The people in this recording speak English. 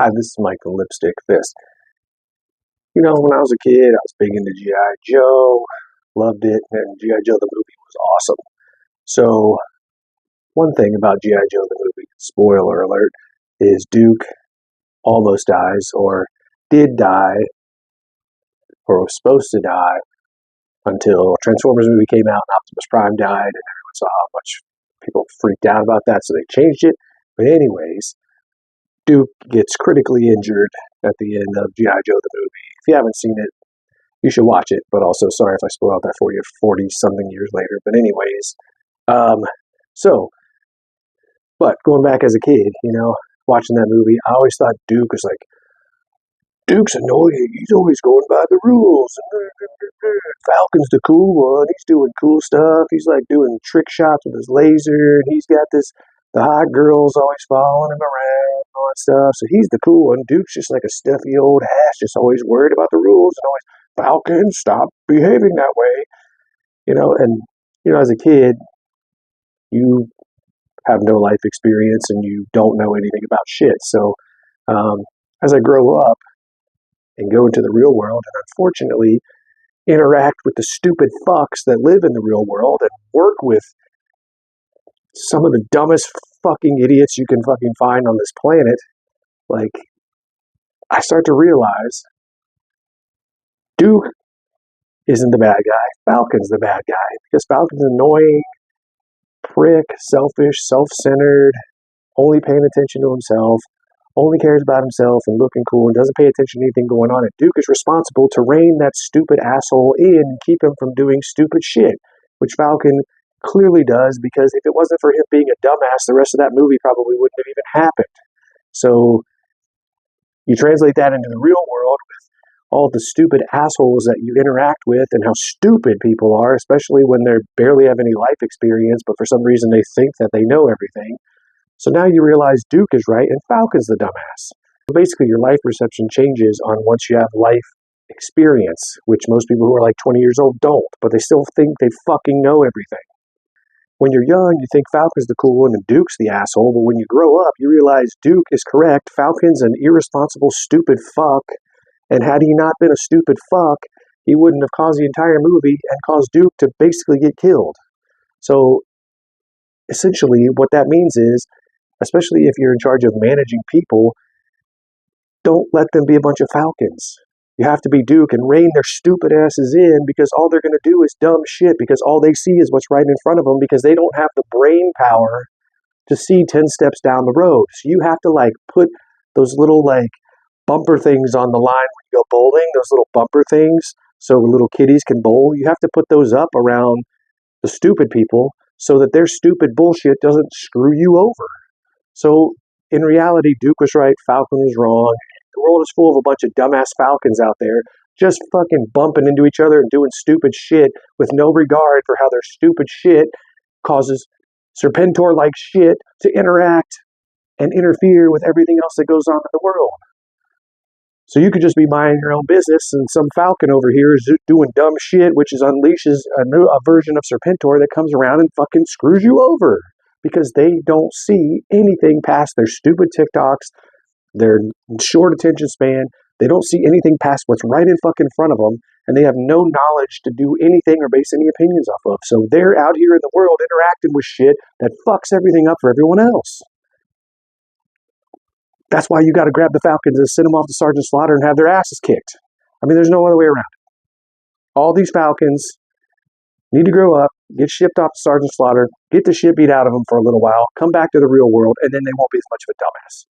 Hi, this is Michael Lipstick Fist. You know, when I was a kid, I was big into G.I.Joe, loved it, and G.I.Joe the movie was awesome. So, one thing about G.I.Joe the movie, spoiler alert, is Duke almost dies, or did die, or was supposed to die until Transformers movie came out and Optimus Prime died, and everyone saw how much people freaked out about that, so they changed it. But anyways, Duke gets critically injured at the end of G.I. Joe the movie. If you haven't seen it, you should watch it. But also, sorry if I spoiled that for you 40 something years later. But anyways, um, so, but going back as a kid, watching that movie, I always thought Duke was like, Duke's annoying. He's always going by the rules. Falcon's the cool one. He's doing cool stuff. He's like doing trick shots with his laser. And he's got the hot girls always following him around and all that stuff. So he's the cool one. Duke's just like a stuffy old ass, just always worried about the rules and always, Falcon, stop behaving that way. As a kid, you have no life experience and you don't know anything about shit. So as I grow up and go into the real world and unfortunately interact with the stupid fucks that live in the real world and work with some of the dumbest fucking idiots you can fucking find on this planet, like, I start to realize Duke isn't the bad guy. Falcon's the bad guy. Because Falcon's annoying, prick, selfish, self-centered, only paying attention to himself, only cares about himself and looking cool and doesn't pay attention to anything going on. And Duke is responsible to rein that stupid asshole in and keep him from doing stupid shit, which Falcon clearly does, because if it wasn't for him being a dumbass, the rest of that movie probably wouldn't have even happened. So you translate that into the real world with all the stupid assholes that you interact with and how stupid people are, especially when they barely have any life experience, but for some reason they think that they know everything. So now you realize Duke is right and Falcon's the dumbass. Basically, your life perception changes on once you have life experience, which most people who are like 20 years old don't, but they still think they fucking know everything. When you're young, you think Falcon's the cool one and Duke's the asshole, but when you grow up, you realize Duke is correct, Falcon's an irresponsible, stupid fuck, and had he not been a stupid fuck, he wouldn't have caused the entire movie and caused Duke to basically get killed. So, essentially, what that means is, especially if you're in charge of managing people, don't let them be a bunch of Falcons. You have to be Duke and rein their stupid asses in, because all they're going to do is dumb shit, because all they see is what's right in front of them, because they don't have the brain power to see 10 steps down the road. So you have to put those little bumper things on the line when you go bowling, those little bumper things so little kiddies can bowl. You have to put those up around the stupid people so that their stupid bullshit doesn't screw you over. So in reality, Duke was right, Falcon was wrong. The world is full of a bunch of dumbass Falcons out there just fucking bumping into each other and doing stupid shit with no regard for how their stupid shit causes Serpentor-like shit to interact and interfere with everything else that goes on in the world. So you could just be minding your own business and some Falcon over here is doing dumb shit, which unleashes a version of Serpentor that comes around and fucking screws you over, because they don't see anything past their stupid TikToks, their short attention span. They don't see anything past what's right in fucking front of them, and they have no knowledge to do anything or base any opinions off of. So they're out here in the world interacting with shit that fucks everything up for everyone else. That's why you got to grab the Falcons and send them off to Sergeant Slaughter and have their asses kicked. I mean, there's no other way around it. All these Falcons need to grow up, get shipped off to Sergeant Slaughter, get the shit beat out of them for a little while, come back to the real world, and then they won't be as much of a dumbass.